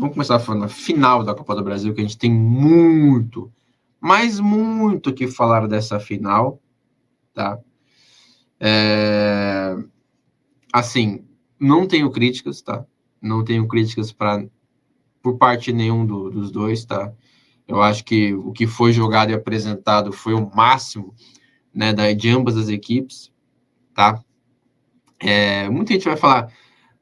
vamos começar falando da final da Copa do Brasil, que a gente tem muito, mas muito que falar dessa final, tá? Assim, não tenho críticas, tá? Não tenho críticas por parte nenhum dos dois, tá? Eu acho que o que foi jogado e apresentado foi o máximo, né, de ambas as equipes, tá? Muita gente vai falar,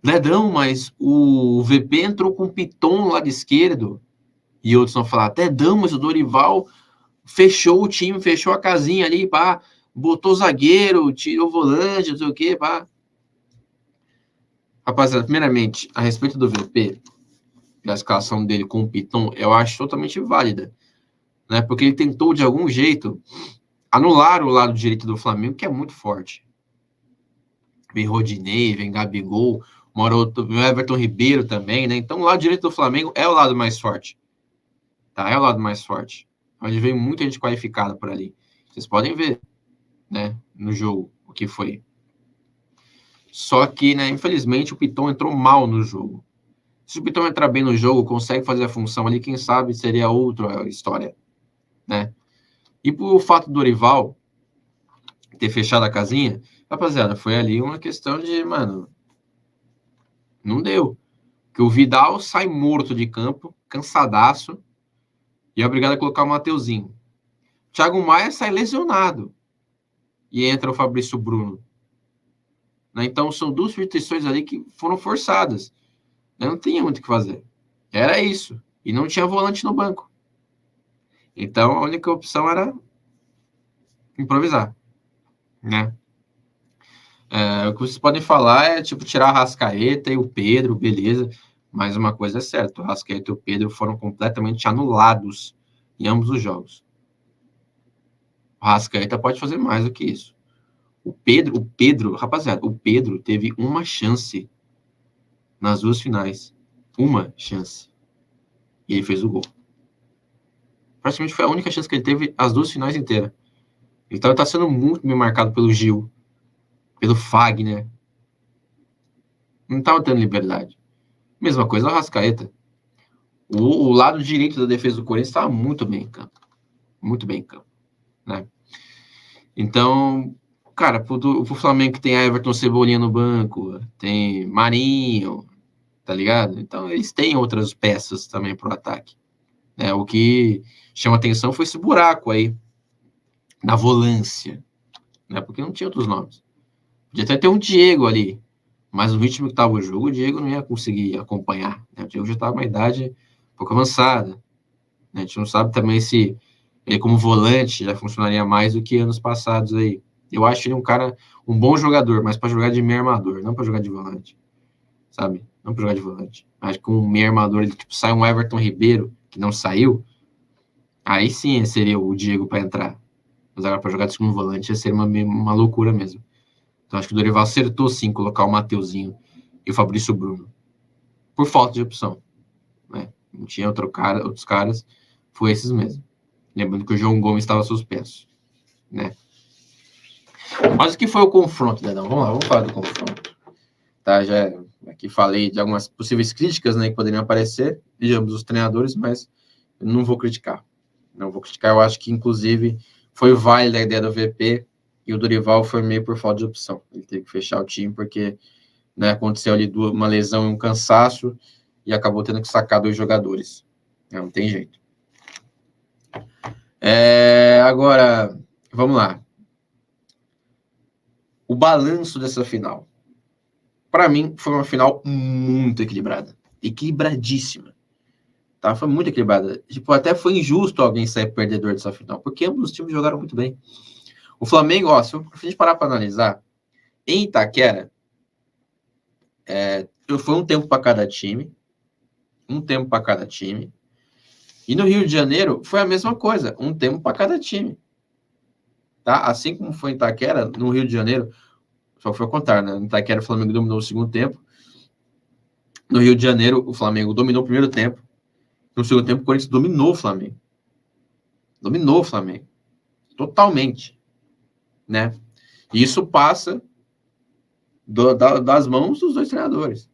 Ledão, mas o VP entrou com o Piton no lado esquerdo, e outros vão falar, Ledão, mas o Dorival fechou o time, fechou a casinha ali, pá, botou zagueiro, tirou volante, não sei o quê, pá. Rapaziada, primeiramente, a respeito do VP, a escalação dele com o Piton, eu acho totalmente válida, né? Porque ele tentou, de algum jeito, anular o lado direito do Flamengo, que é muito forte. Vem Rodinei, vem Gabigol, Moroto, o Everton Ribeiro também, né? Então, o lado direito do Flamengo é o lado mais forte, tá? É o lado mais forte. Onde vem muita gente qualificada por ali. Vocês podem ver, né, no jogo, o que foi. Só que, né, infelizmente, o Piton entrou mal no jogo. Se o Piton entrar bem no jogo, consegue fazer a função ali, quem sabe seria outra história, né? E por fato do Dorival ter fechado a casinha, rapaziada, foi ali uma questão de, mano, não deu. Que o Vidal sai morto de campo, cansadaço, e é obrigado a colocar o Mateuzinho. Thiago Maia sai lesionado e entra o Fabrício Bruno. Né? Então são duas substituições ali que foram forçadas. Não tinha muito o que fazer. Era isso. E não tinha volante no banco. Então a única opção era improvisar, né? O que vocês podem falar é, tipo, tirar a Rascaeta e o Pedro, beleza. Mas uma coisa é certa, o Rascaeta e o Pedro foram completamente anulados em ambos os jogos. O Rascaeta pode fazer mais do que isso. Rapaziada, o Pedro teve uma chance nas duas finais. Uma chance. E ele fez o gol. Praticamente foi a única chance que ele teve as duas finais inteiras. Então ele tá sendo muito bem marcado pelo Gil, pelo Fagner. Não tava tendo liberdade. Mesma coisa o Rascaeta. O lado direito da defesa do Corinthians estava muito bem em campo. Muito bem em campo. Né? Então, cara, pro Flamengo que tem Everton Cebolinha no banco, tem Marinho, tá ligado? Então eles têm outras peças também pro ataque. Né? O que chama atenção foi esse buraco aí na volância, né? Porque não tinha outros nomes. Podia até ter um Diego ali, mas no ritmo que estava o jogo, o Diego não ia conseguir acompanhar. Né? O Diego já estava com uma idade um pouco avançada. Né? A gente não sabe também se ele como volante já funcionaria mais do que anos passados aí. Eu acho ele um bom jogador, mas para jogar de meio armador, não para jogar de volante. Sabe? Não para jogar de volante. Acho que com um meio armador, ele tipo, sai um Everton Ribeiro, que não saiu, aí sim seria o Diego para entrar. Mas agora para jogar de segundo volante ia ser uma loucura mesmo. Então acho que o Dorival acertou sim colocar o Mateuzinho e o Fabrício Bruno. Por falta de opção. Né? Não tinha outros caras, foi esses mesmo. Lembrando que o João Gomes estava suspenso. Né? Mas o que foi o confronto, Dedão? Vamos lá, vamos falar do confronto. Tá, já aqui falei de algumas possíveis críticas, né, que poderiam aparecer de ambos os treinadores, mas eu não vou criticar. Não vou criticar, eu acho que, inclusive, foi válida a ideia do VP e o Dorival foi meio por falta de opção. Ele teve que fechar o time porque, né, aconteceu ali uma lesão e um cansaço e acabou tendo que sacar dois jogadores. Não tem jeito. Agora, vamos lá. O balanço dessa final. Para mim, foi uma final muito equilibrada. Equilibradíssima. Tá? Foi muito equilibrada. Tipo, até foi injusto alguém sair perdedor dessa final, porque ambos os times jogaram muito bem. O Flamengo, ó, se a gente parar para analisar, em Itaquera, foi um tempo para cada time. Um tempo para cada time. E no Rio de Janeiro, foi a mesma coisa. Um tempo para cada time. Tá? Assim como foi em Itaquera, no Rio de Janeiro, só foi ao contrário, né? Em Itaquera, o Flamengo dominou o segundo tempo. No Rio de Janeiro, o Flamengo dominou o primeiro tempo. No segundo tempo, o Corinthians dominou o Flamengo. Dominou o Flamengo. Totalmente. Né? E isso passa das mãos dos dois treinadores.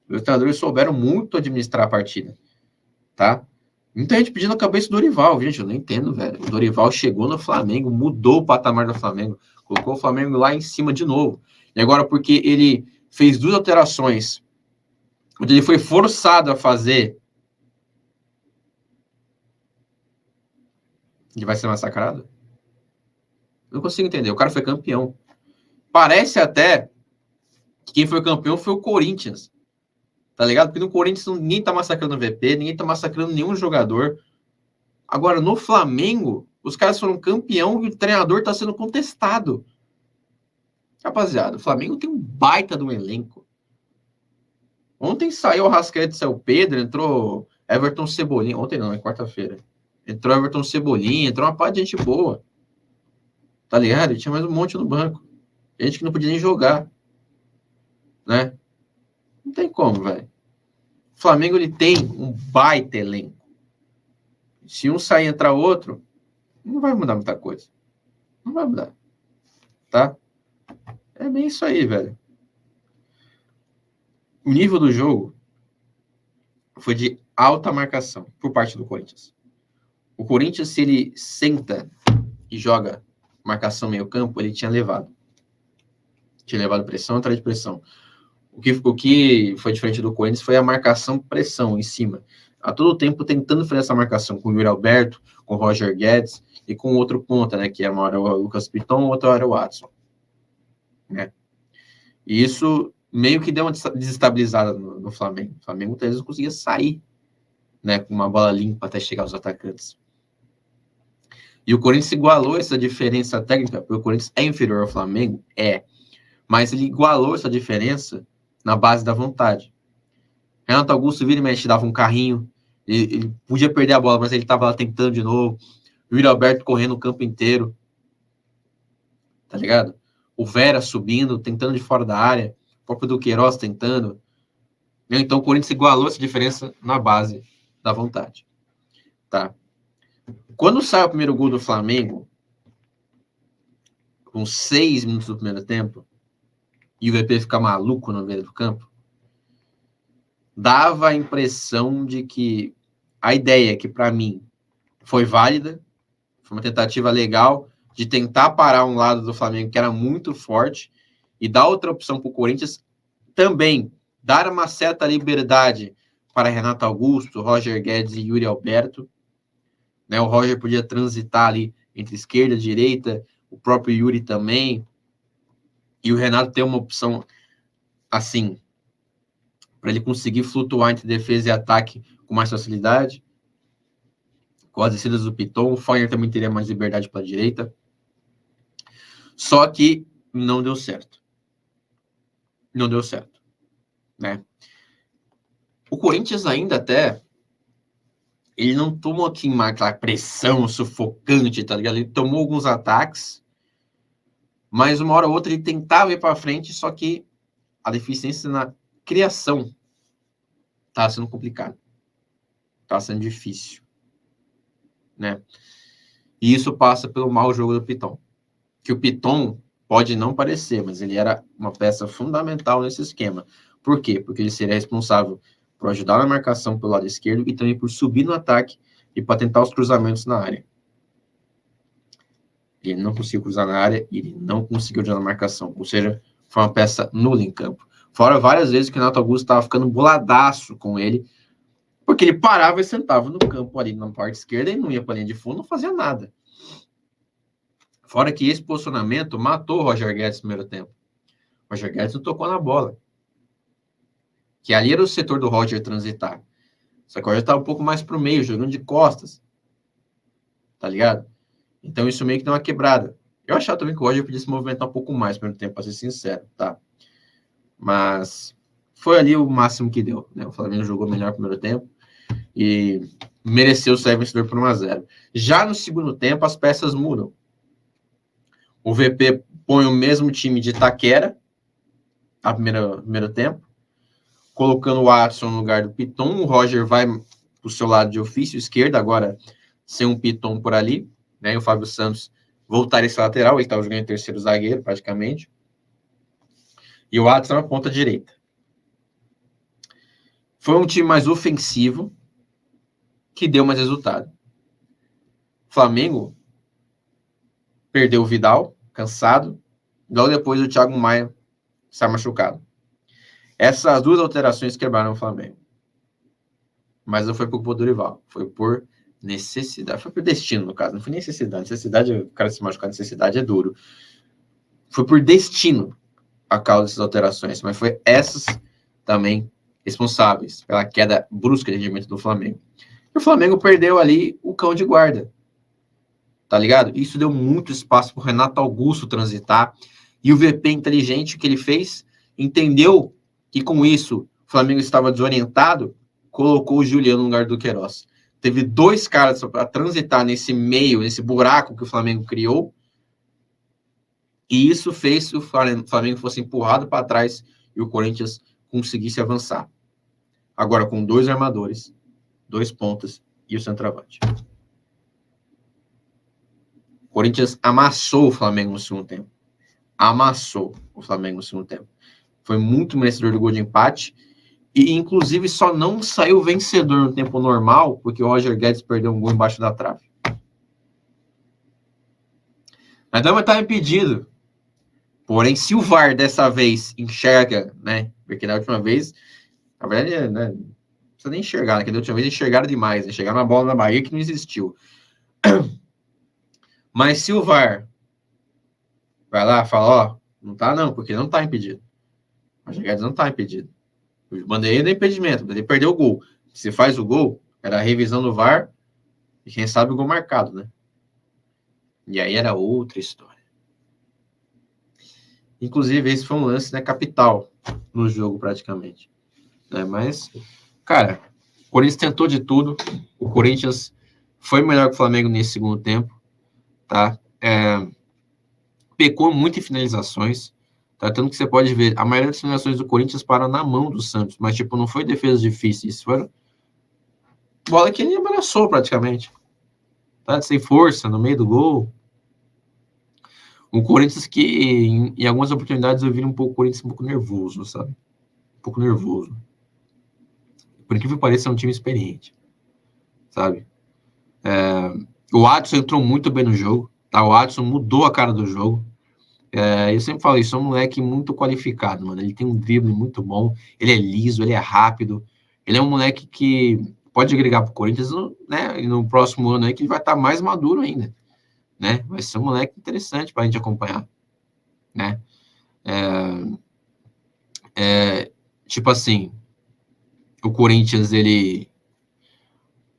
Os treinadores souberam muito administrar a partida, tá? Muita gente pedindo a cabeça do Dorival. Gente, eu não entendo, velho. O Dorival chegou no Flamengo, mudou o patamar do Flamengo, colocou o Flamengo lá em cima de novo. E agora, porque ele fez 2 alterações, onde ele foi forçado a fazer, ele vai ser massacrado? Não consigo entender. O cara foi campeão. Parece até que quem foi campeão foi o Corinthians. Tá ligado? Porque no Corinthians ninguém tá massacrando o VP, ninguém tá massacrando nenhum jogador. Agora, no Flamengo, os caras foram campeão e o treinador tá sendo contestado. Rapaziada, o Flamengo tem um baita de um elenco. Ontem saiu o Rascaeta, saiu o Pedro, entrou Everton Cebolinha. Ontem não, é quarta-feira. Entrou Everton Cebolinha, entrou uma parte de gente boa. Tá ligado? E tinha mais um monte no banco. Gente que não podia nem jogar. Né? Não tem como, velho. O Flamengo, ele tem um baita elenco. Se um sair e entrar outro, não vai mudar muita coisa. Não vai mudar. Tá? É bem isso aí, velho. O nível do jogo foi de alta marcação por parte do Corinthians. O Corinthians, se ele senta e joga marcação meio campo, ele tinha levado. Tinha levado pressão atrás de pressão. O que foi diferente do Corinthians foi a marcação-pressão em cima. A todo tempo tentando fazer essa marcação com o Yuri Alberto, com o Roger Guedes e com outro ponta, né? Que era uma hora o Lucas Piton, outra hora o Watson. Né? E isso meio que deu uma desestabilizada no Flamengo. O Flamengo muitas vezes não conseguia sair, né, com uma bola limpa até chegar aos atacantes. E o Corinthians igualou essa diferença técnica, porque o Corinthians é inferior ao Flamengo? É. Mas ele igualou essa diferença na base da vontade. Renato Augusto vira e mexe, dava um carrinho, ele podia perder a bola, mas ele estava lá tentando de novo. O Yuri Alberto correndo o campo inteiro. Tá ligado? O Vera subindo, tentando de fora da área. O próprio Duqueiroz tentando. Então o Corinthians igualou essa diferença na base da vontade. Tá? Quando sai o primeiro gol do Flamengo, com 6 minutos do primeiro tempo, e o VP fica maluco no meio do campo, dava a impressão de que a ideia, que para mim foi válida, foi uma tentativa legal de tentar parar um lado do Flamengo que era muito forte e dar outra opção para o Corinthians também, dar uma certa liberdade para Renato Augusto, Roger Guedes e Yuri Alberto. Né? O Roger podia transitar ali entre esquerda e direita, o próprio Yuri também, e o Renato ter uma opção assim, para ele conseguir flutuar entre defesa e ataque com mais facilidade. Com as descidas do Piton, o Fagner também teria mais liberdade para a direita. Só que não deu certo. Não deu certo. Né? O Corinthians ainda até, ele não tomou aqui aquela pressão sufocante, tá ligado? Ele tomou alguns ataques, mas uma hora ou outra ele tentava ir para frente, só que a deficiência na criação tá sendo complicado. Tá sendo difícil. Né? E isso passa pelo mau jogo do Piton. Que o Piton pode não parecer, mas ele era uma peça fundamental nesse esquema. Por quê? Porque ele seria responsável por ajudar na marcação pelo lado esquerdo e também por subir no ataque e para tentar os cruzamentos na área. Ele não conseguiu cruzar na área e ele não conseguiu ajudar na marcação. Ou seja, foi uma peça nula em campo. Fora várias vezes que o Renato Augusto estava ficando boladaço com ele, porque ele parava e sentava no campo ali na parte esquerda e não ia para a linha de fundo, não fazia nada. Fora que esse posicionamento matou o Roger Guedes no primeiro tempo. O Roger Guedes não tocou na bola. Que ali era o setor do Roger transitar. Só que o Roger estava um pouco mais para o meio, jogando de costas. Tá ligado? Então isso meio que deu uma quebrada. Eu achava também que o Roger podia se movimentar um pouco mais no primeiro tempo, para ser sincero, tá? Mas foi ali o máximo que deu. Né? O Flamengo jogou melhor no primeiro tempo e mereceu sair vencedor por 1-0. Já no segundo tempo, as peças mudam. O VP põe o mesmo time de Itaquera no primeiro tempo, colocando o Watson no lugar do Piton. O Roger vai para o seu lado de ofício esquerdo, agora sem um Piton por ali. Né? E o Fábio Santos voltaria esse lateral, ele estava jogando em terceiro zagueiro, praticamente. E o Watson na ponta direita. Foi um time mais ofensivo que deu mais resultado. Flamengo perdeu o Vidal, cansado. Logo depois o Thiago Maia está machucado. Essas duas alterações quebraram o Flamengo. Mas não foi por culpa do Dorival. Foi por necessidade. Foi por destino, no caso. Não foi necessidade. Necessidade, o cara se machucar, necessidade é duro. Foi por destino a causa dessas alterações. Mas foi essas também responsáveis pela queda brusca de rendimento do Flamengo. E o Flamengo perdeu ali o cão de guarda. Tá ligado? Isso deu muito espaço pro Renato Augusto transitar. E o VP inteligente que ele fez, entendeu que com isso o Flamengo estava desorientado, colocou o Juliano no lugar do Queiroz. Teve dois caras para transitar nesse meio, nesse buraco que o Flamengo criou. E isso fez que o Flamengo fosse empurrado para trás e o Corinthians conseguisse avançar. Agora com dois armadores, dois pontas e o centroavante. O Corinthians amassou o Flamengo no segundo tempo. Amassou o Flamengo no segundo tempo. Foi muito merecedor do gol de empate. E, inclusive, só não saiu vencedor no tempo normal, porque o Roger Guedes perdeu um gol embaixo da trave. Mas não estava impedido. Porém, se o VAR dessa vez enxerga, né? Porque na última vez, na verdade, né, não precisa nem enxergar, né? Que da última vez enxergaram demais, né? Chegaram uma bola na Bahia que não existiu. Mas se o VAR vai lá e fala, ó, não tá não, porque não tá impedido. O Roger Guedes não tá impedido. O Bandeira é impedimento, ele perdeu o gol. Se faz o gol, era a revisão do VAR e quem sabe o gol marcado, né? E aí era outra história. Inclusive, esse foi um lance, né, capital no jogo, praticamente. Né? Mas, cara, o Corinthians tentou de tudo. O Corinthians foi melhor que o Flamengo nesse segundo tempo, tá? Pecou muito em finalizações, tá? Tanto que você pode ver, a maioria das finalizações do Corinthians para na mão do Santos, mas, tipo, não foi defesas difíceis, foi bola que ele abraçou, praticamente. Tá? Sem força, no meio do gol. Um Corinthians que, em algumas oportunidades, eu vi um Corinthians um pouco nervoso, sabe? Um pouco nervoso. Por incrível que pareça, é um time experiente, sabe? O Adson entrou muito bem no jogo, tá? O Adson mudou a cara do jogo. Eu sempre falo isso, é um moleque muito qualificado, mano. Ele tem um drible muito bom, ele é liso, ele é rápido. Ele é um moleque que pode agregar pro Corinthians, né? E no próximo ano aí que ele vai estar mais maduro ainda, né? Vai ser um moleque interessante pra gente acompanhar, né? Tipo assim, o Corinthians, ele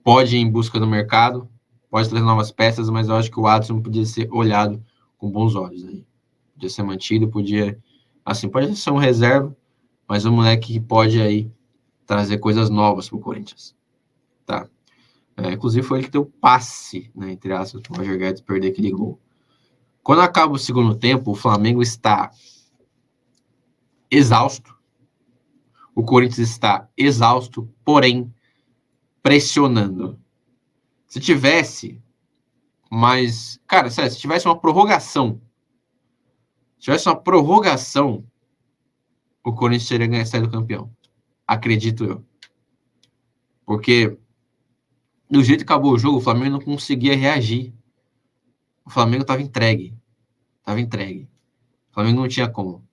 pode ir em busca do mercado, pode trazer novas peças, mas eu acho que o Adson podia ser olhado com bons olhos aí. Podia ser mantido, podia, assim, pode ser um reserva, mas um moleque que pode aí trazer coisas novas pro Corinthians, tá? Inclusive foi ele que deu passe, né, entre aspas, pro Roger Guedes perder aquele gol. Quando acaba o segundo tempo, o Flamengo está exausto, o Corinthians está exausto, porém pressionando. Se tivesse mais... Cara, sério, se tivesse uma prorrogação, o Corinthians teria saído campeão. Acredito eu. Porque do jeito que acabou o jogo, o Flamengo não conseguia reagir. O Flamengo estava entregue. O Flamengo não tinha como.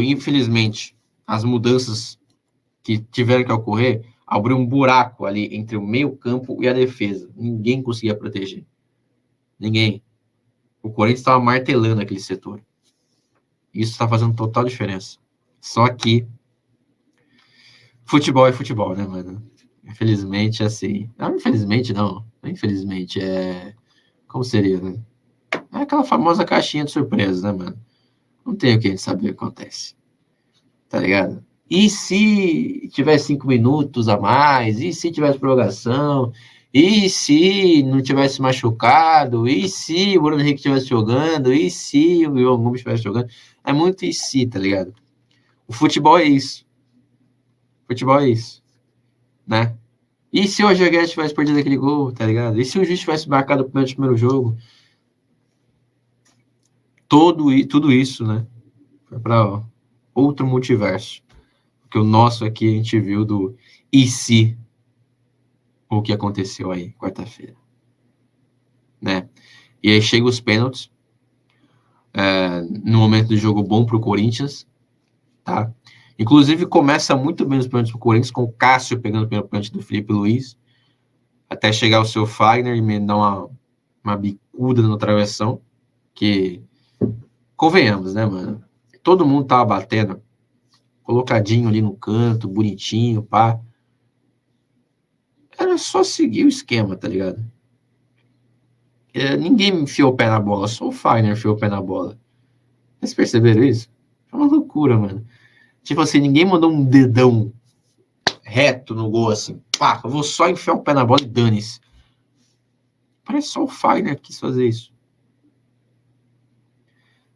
Infelizmente, as mudanças que tiveram que ocorrer abriu um buraco ali entre o meio-campo e a defesa. Ninguém conseguia proteger. Ninguém. O Corinthians estava martelando aquele setor. Isso está fazendo total diferença. Só que futebol é futebol, né, mano? Infelizmente, assim... Não, infelizmente, não. Infelizmente, como seria, né? É aquela famosa caixinha de surpresa, né, mano? Não tem o que a gente saber o que acontece. Tá ligado? E se tivesse 5 minutos a mais? E se tivesse prorrogação? E se não tivesse machucado? E se o Bruno Henrique estivesse jogando? E se o João Gomes estivesse jogando? É muito e se, tá ligado? O futebol é isso. Futebol é isso, né? E se o Roger Guedes tivesse perdido aquele gol, tá ligado? E se o juiz tivesse marcado o primeiro jogo? Tudo isso, né? Foi para outro multiverso. Porque o nosso aqui a gente viu do E se o que aconteceu aí, quarta-feira, né? E aí chega os pênaltis, no momento do jogo bom pro Corinthians, tá? Inclusive, começa muito bem os pênaltis pro Corinthians, com o Cássio pegando o pênalti do Felipe Luiz, até chegar o seu Fagner e me dar uma bicuda no travessão, que, convenhamos, né, mano? Todo mundo tava batendo, colocadinho ali no canto, bonitinho, pá. Era só seguir o esquema, tá ligado? Ninguém enfiou o pé na bola, só o Fagner enfiou o pé na bola. Vocês perceberam isso? É uma loucura, mano. Tipo assim, ninguém mandou um dedão reto no gol, assim. Pá, eu vou só enfiar o pé na bola e dane-se. Parece só o Fagner que quis fazer isso.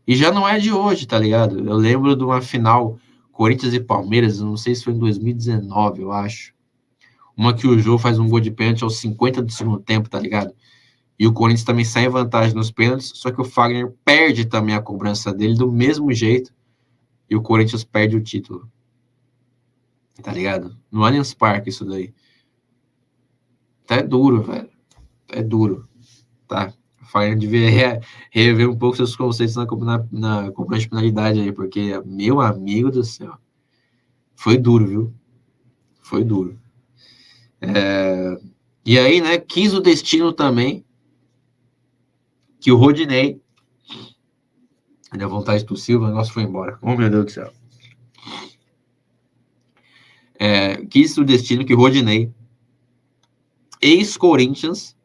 E já não é de hoje, tá ligado? Eu lembro de uma final Corinthians e Palmeiras, não sei se foi em 2019, eu acho. Uma que o Jô faz um gol de pênalti aos 50 do segundo tempo, tá ligado? E o Corinthians também sai em vantagem nos pênaltis, só que o Fagner perde também a cobrança dele do mesmo jeito e o Corinthians perde o título. Tá ligado? No Allianz Parque isso daí. Tá duro, velho. É duro, tá? O Fagner devia rever um pouco seus conceitos na cobrança de penalidade aí, porque, meu amigo do céu, foi duro, viu? Foi duro. E aí, né, quis o destino também que o Rodinei, a vontade do Silva, o negócio foi embora. Oh, meu Deus do céu. Quis o destino que o Rodinei, ex-Corinthians,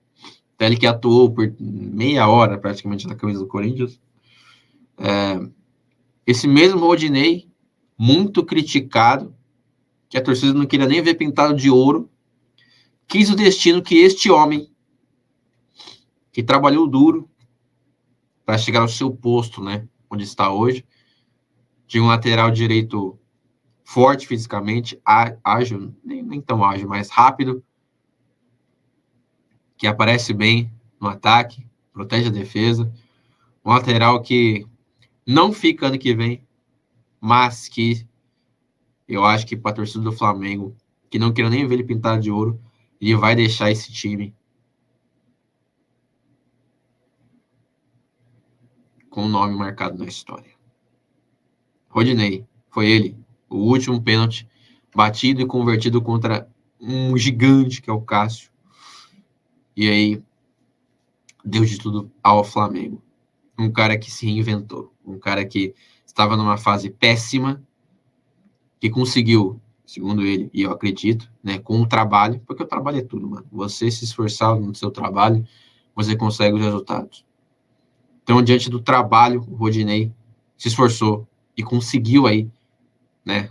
ele que atuou por meia hora praticamente na camisa do Corinthians, esse mesmo Rodinei, muito criticado, que a torcida não queria nem ver pintado de ouro, quis o destino que este homem, que trabalhou duro para chegar ao seu posto, né, onde está hoje, de um lateral direito forte fisicamente, ágil, nem tão ágil, mas rápido, que aparece bem no ataque, protege a defesa, um lateral que não fica ano que vem, mas que eu acho que para a torcida do Flamengo, que não queira nem ver ele pintado de ouro, ele vai deixar esse time com o nome marcado na história. Rodinei, foi ele, o último pênalti batido e convertido contra um gigante que é o Cássio. E aí deu de tudo ao Flamengo. Um cara que se reinventou, um cara que estava numa fase péssima, que conseguiu, segundo ele, e eu acredito, né, com o trabalho, porque o trabalho é tudo, mano. Você se esforçar no seu trabalho, você consegue os resultados. Então, diante do trabalho, o Rodinei se esforçou e conseguiu aí, né,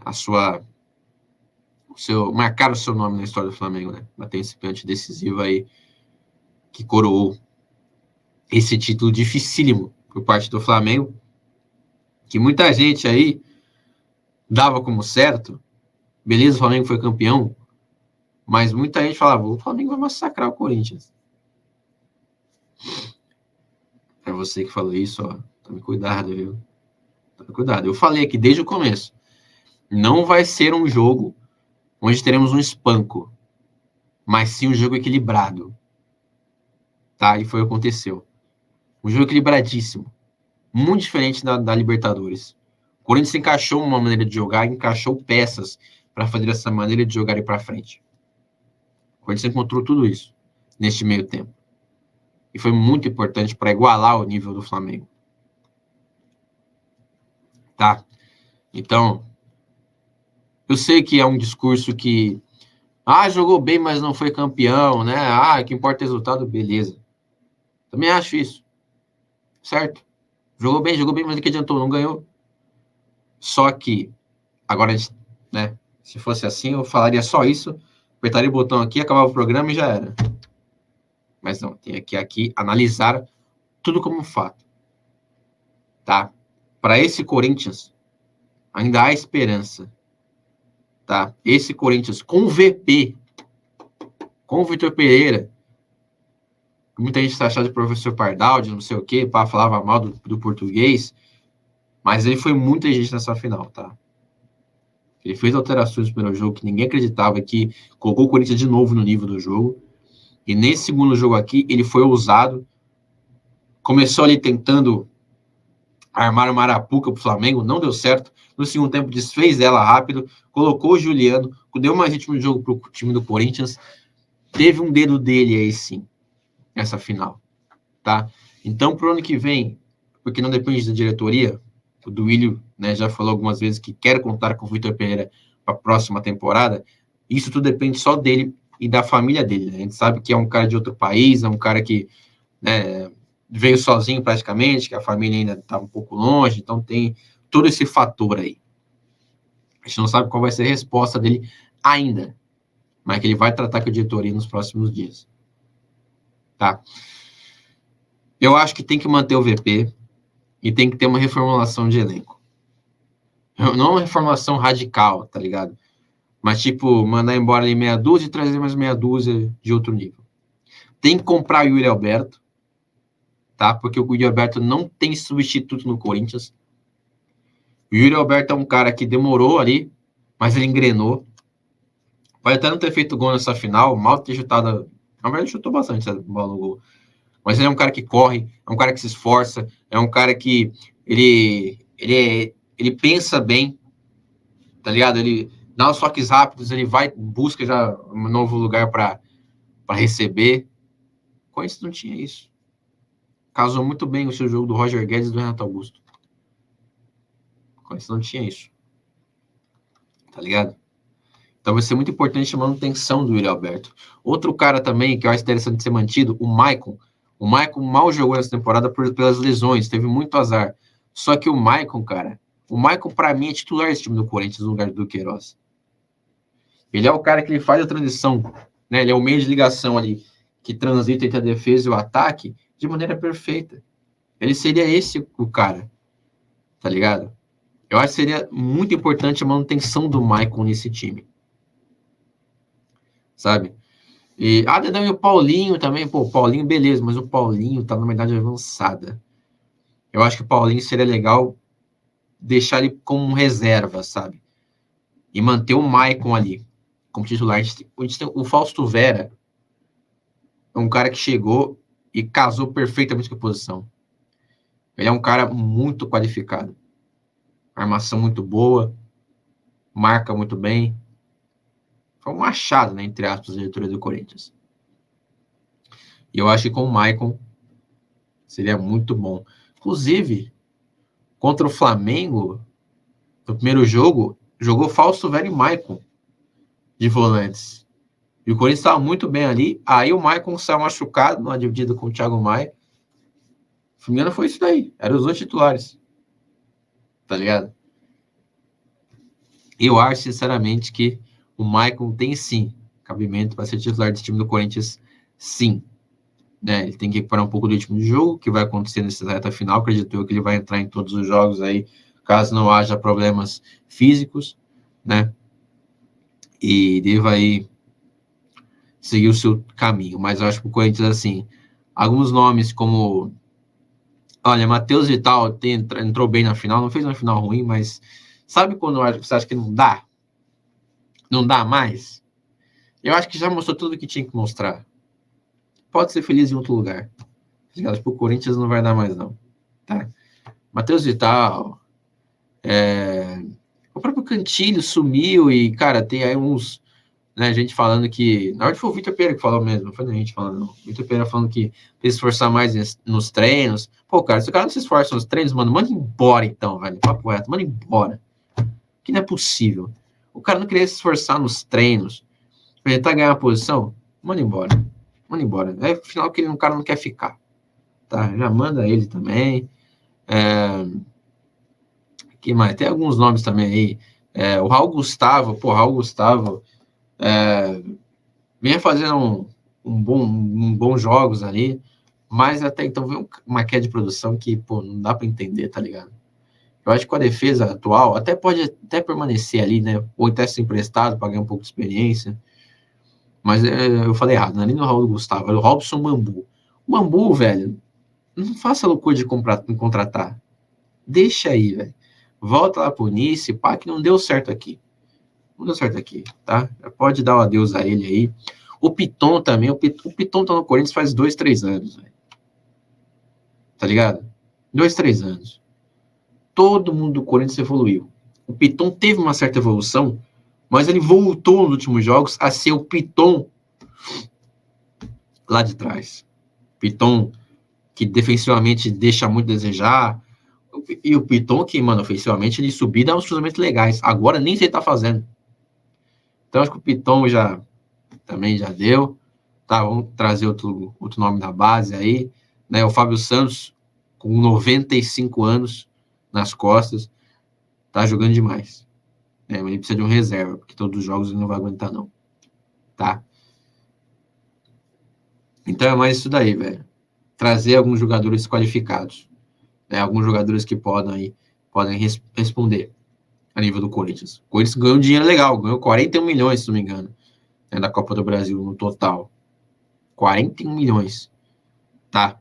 marcar o seu nome na história do Flamengo, né? Bater esse pênalti decisivo aí que coroou esse título dificílimo por parte do Flamengo, que muita gente aí dava como certo. Beleza, o Flamengo foi campeão, mas muita gente falava, o Flamengo vai massacrar o Corinthians. É você que falou isso, ó. Tome cuidado, viu? Tome cuidado. Eu falei aqui desde o começo. Não vai ser um jogo onde teremos um espanco, mas sim um jogo equilibrado. Tá? E foi o que aconteceu. Um jogo equilibradíssimo. Muito diferente da Libertadores. O Corinthians encaixou uma maneira de jogar, encaixou peças para fazer essa maneira de jogar ir para frente. O Corinthians encontrou tudo isso neste meio tempo. E foi muito importante para igualar o nível do Flamengo. Tá? Então, eu sei que é um discurso que jogou bem, mas não foi campeão, né? O que importa é o resultado, beleza. Também acho isso. Certo? Jogou bem, mas o que adiantou? Não ganhou. Só que, agora, né? Se fosse assim, eu falaria só isso, apertaria o botão aqui, acabava o programa e já era. Mas não, tem que aqui analisar tudo como um fato. Tá? Para esse Corinthians, ainda há esperança. Tá? Esse Corinthians com VP, com o Vitor Pereira, muita gente está achando de professor Pardal, de não sei o quê, falava mal do português, mas ele foi muita gente nessa final, tá? Ele fez alterações no primeiro jogo que ninguém acreditava, que colocou o Corinthians de novo no nível do jogo. E nesse segundo jogo aqui, ele foi ousado. Começou ali tentando armar uma arapuca pro Flamengo, não deu certo. No segundo tempo, desfez ela rápido, colocou o Juliano, deu mais ritmo de jogo pro time do Corinthians. Teve um dedo dele aí, sim, nessa final, tá? Então, pro ano que vem, porque não depende da diretoria, o Duílio, né, já falou algumas vezes que quer contar com o Vitor Pereira para a próxima temporada. Isso tudo depende só dele e da família dele, né? A gente sabe que é um cara de outro país, é um cara que, né, veio sozinho praticamente, que a família ainda está um pouco longe, então tem todo esse fator aí. A gente não sabe qual vai ser a resposta dele ainda, mas que ele vai tratar com a diretoria nos próximos dias. Tá? Eu acho que tem que manter o VP e tem que ter uma reformulação de elenco. Não uma reformulação radical, tá ligado? Mas, tipo, mandar embora ali meia dúzia e trazer mais meia dúzia de outro nível. Tem que comprar o Yuri Alberto, tá? Porque o Yuri Alberto não tem substituto no Corinthians. O Yuri Alberto é um cara que demorou ali, mas ele engrenou. Pode até não ter feito gol nessa final, mal ter chutado. Na verdade, ele chutou bastante essa bola no gol. Mas ele é um cara que corre, é um cara que se esforça, é um cara que ele pensa bem, tá ligado? Ele dá os toques rápidos, ele vai, busca já um novo lugar para receber. O Corinthians não tinha isso. Casou muito bem o seu jogo do Roger Guedes e do Renato Augusto. O Corinthians não tinha isso. Tá ligado? Então vai ser muito importante a manutenção do Yuri Alberto. Outro cara também que eu acho interessante ser mantido, o Maicon. O Maicon mal jogou essa temporada pelas lesões, teve muito azar. Só que o Maicon, cara, o Maicon pra mim é titular desse time do Corinthians no lugar do Queiroz. Ele é o cara que ele faz a transição, né? Ele é o meio de ligação ali que transita entre a defesa e o ataque de maneira perfeita. Ele seria esse o cara, tá ligado? Eu acho que seria muito importante a manutenção do Maicon nesse time. Sabe? E o Paulinho também, pô, o Paulinho, beleza, mas o Paulinho tá numa idade avançada. Eu acho que o Paulinho seria legal deixar ele como reserva, sabe? E manter o Maicon ali como titular. A gente tem o Fausto Vera, é um cara que chegou e casou perfeitamente com a posição. Ele é um cara muito qualificado. Armação muito boa, marca muito bem. Foi um machado, né, entre aspas, da diretoria do Corinthians. E eu acho que com o Maicon seria muito bom. Inclusive, contra o Flamengo, no primeiro jogo, jogou Fausto Vera e Maicon de volantes. E o Corinthians estava muito bem ali. Aí o Maicon saiu machucado numa dividida com o Thiago Maia. Se não me engano, foi isso daí. Eram os dois titulares. Tá ligado? Eu acho, sinceramente, que o Maicon tem sim cabimento para ser titular desse time do Corinthians, sim. Né? Ele tem que recuperar um pouco do ritmo de jogo, que vai acontecer nessa reta final. Acredito eu que ele vai entrar em todos os jogos aí, caso não haja problemas físicos, né? E deva aí seguir o seu caminho. Mas eu acho que o Corinthians, assim, alguns nomes como... Olha, Matheus Vital entrou bem na final, não fez uma final ruim, mas sabe quando você acha que não dá? Não dá mais? Eu acho que já mostrou tudo o que tinha que mostrar. Pode ser feliz em outro lugar. Acho que o Corinthians não vai dar mais, não. Tá? Matheus Vital, o próprio Cantilho sumiu e, cara, tem aí uns, né, gente falando que, na verdade foi o Vitor Pereira que falou mesmo, não foi a gente falando, não. O Vitor Pereira falando que precisa se esforçar mais nos treinos. Pô, cara, se o cara não se esforça nos treinos, mano, manda embora então, velho. Papo reto, manda embora. Que não é possível. O cara não queria se esforçar nos treinos pra tentar ganhar a posição, manda embora. Manda embora. É final que o cara não quer ficar. Tá? Já manda ele também. Que mais? Tem alguns nomes também aí. O Raul Gustavo, pô, Raul Gustavo vinha fazendo um bom jogos ali, mas até então veio uma queda de produção que, pô, não dá para entender, tá ligado? Eu acho que com a defesa atual, até pode até permanecer ali, né? Ou até ser emprestado para ganhar um pouco de experiência. Mas eu falei errado, não é nem no Raul Gustavo, é o Robson Bambu. O Bambu, velho, não faça loucura de contratar. Deixa aí, velho. Volta lá pro Nice, pá, que não deu certo aqui. Não deu certo aqui, tá? Pode dar um adeus a ele aí. O Piton também. O Piton tá no Corinthians faz 2, 3 anos, velho. Tá ligado? 2, 3 anos. Todo mundo do Corinthians evoluiu. O Piton teve uma certa evolução, mas ele voltou nos últimos jogos a ser o Piton lá de trás. Piton que defensivamente deixa muito a desejar. E o Piton que, mano, ofensivamente ele subir dá uns cruzamentos legais. Agora nem sei o que tá fazendo. Então acho que o Piton também já deu. Tá, vamos trazer outro nome da base aí, né? O Fábio Santos, com 95 anos nas costas, tá jogando demais. Mas ele precisa de um reserva, porque todos os jogos ele não vai aguentar, não. Tá? Então é mais isso daí, velho. Trazer alguns jogadores qualificados. Né? Alguns jogadores que podem responder a nível do Corinthians. O Corinthians ganhou um dinheiro legal, ganhou 41 milhões, se não me engano, né, da Copa do Brasil no total. 41 milhões. Tá?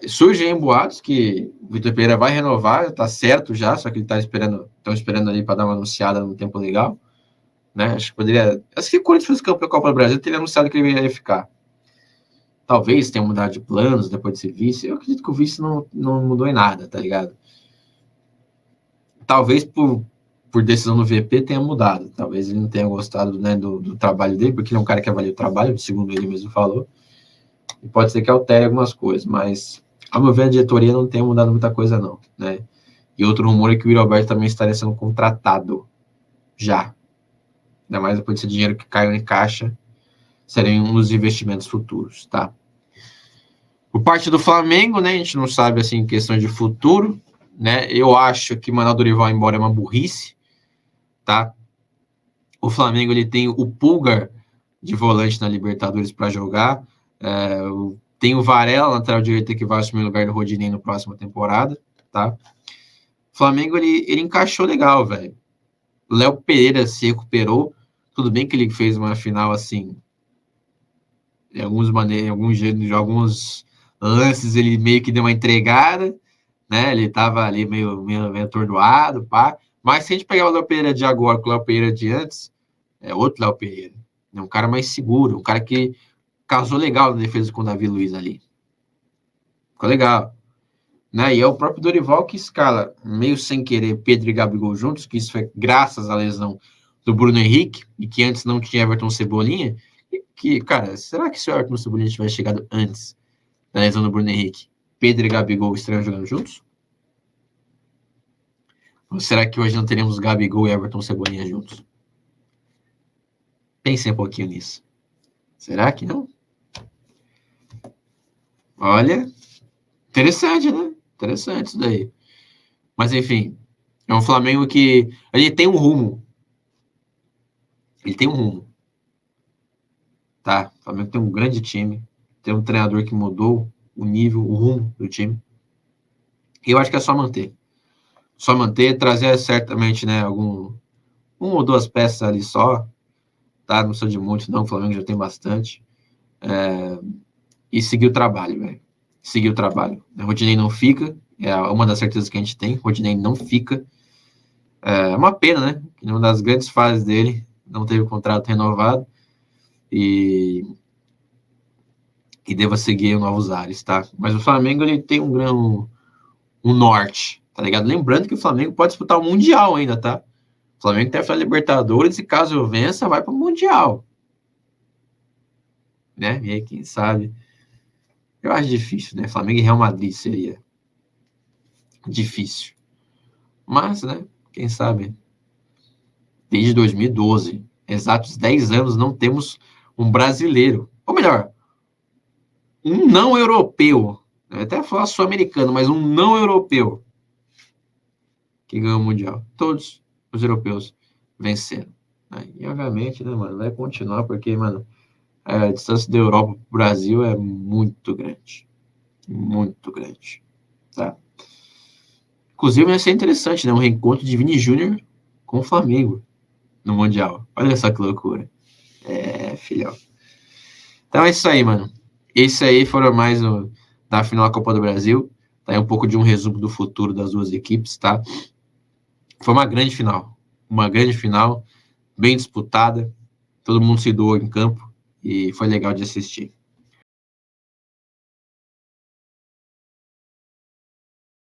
Surgem boatos que o Vitor Pereira vai renovar, tá certo já, só que ele tá estão esperando ali para dar uma anunciada no tempo legal. Né? Acho que poderia. Acho que o Corinthians fosse campeão da Copa do Brasil, teria anunciado que ele ia ficar. Talvez tenha mudado de planos depois de ser vice. Eu acredito que o vice não mudou em nada, tá ligado? Talvez por decisão do VP tenha mudado. Talvez ele não tenha gostado, né, do trabalho dele, porque ele é um cara que avalia o trabalho, segundo ele mesmo falou. E pode ser que altere algumas coisas, mas, ao meu ver, a diretoria não tenha mudado muita coisa, não. Né? E outro rumor é que o Yuri Alberto também estaria sendo contratado já. Ainda mais depois desse dinheiro que caiu em caixa, serem um dos investimentos futuros, tá? Por parte do Flamengo, né, a gente não sabe, assim, questão de futuro, né, eu acho que mandar o Dorival embora é uma burrice, tá? O Flamengo, ele tem o Pulgar de volante na Libertadores para jogar, tem o Varela, lateral direito, que vai assumir o lugar do Rodinei na próxima temporada, tá? O Flamengo, ele encaixou legal, velho. O Léo Pereira se recuperou, tudo bem que ele fez uma final, assim, em alguns lances ele meio que deu uma entregada, né? Ele tava ali meio atordoado, pá. Mas se a gente pegar o Léo Pereira de agora com o Léo Pereira de antes, é outro Léo Pereira. É um cara mais seguro, um cara que casou legal na defesa com o Davi Luiz ali. Ficou legal. Né? E é o próprio Dorival que escala, meio sem querer, Pedro e Gabigol juntos, que isso foi graças à lesão do Bruno Henrique, e que antes não tinha Everton Cebolinha, que, cara, será que se o Everton Cebolinha tivesse chegado antes da lesão do Bruno Henrique, Pedro e Gabigol estariam jogando juntos? Ou será que hoje não teremos Gabigol e Everton Cebolinha juntos? Pensem um pouquinho nisso. Será que não? Olha, interessante, né? Interessante isso daí. Mas, enfim, é um Flamengo que ele tem um rumo. Ele tem um rumo. Tá? O Flamengo tem um grande time. Tem um treinador que mudou o nível, o rumo do time. E eu acho que é só manter. Só manter, trazer certamente, né, uma ou duas peças ali só, tá? Não precisa de muito, não. O Flamengo já tem bastante. E seguir o trabalho, velho. Seguir o trabalho. O Rodinei não fica, é uma das certezas que a gente tem. O Rodinei não fica. É uma pena, né? Que numa das grandes fases dele não teve o contrato renovado e deva seguir novos ares, tá? Mas o Flamengo, ele tem um norte, tá ligado? Lembrando que o Flamengo pode disputar o Mundial ainda, tá? O Flamengo tem a Libertadores e caso eu vença, vai para o Mundial. Né? E aí, quem sabe? Eu acho difícil, né? Flamengo e Real Madrid seria difícil. Mas, né? Quem sabe? Desde 2012, exatos 10 anos, não temos um brasileiro. Ou melhor, um não europeu. Eu até falar sul-americano, mas um não europeu que ganhou o Mundial. Todos os europeus venceram. Né? E, obviamente, né, mano, vai continuar, porque, mano, a distância da Europa para o Brasil é muito grande. Muito grande. Tá? Inclusive, vai ser interessante, né? Um reencontro de Vini Júnior com o Flamengo no Mundial. Olha só que loucura. Filhão. Então é isso aí, mano. Esse aí foram mais da final da Copa do Brasil. Tá aí um pouco de um resumo do futuro das duas equipes, tá? Foi uma grande final. Uma grande final. bem disputada, todo mundo se doou em campo e foi legal de assistir.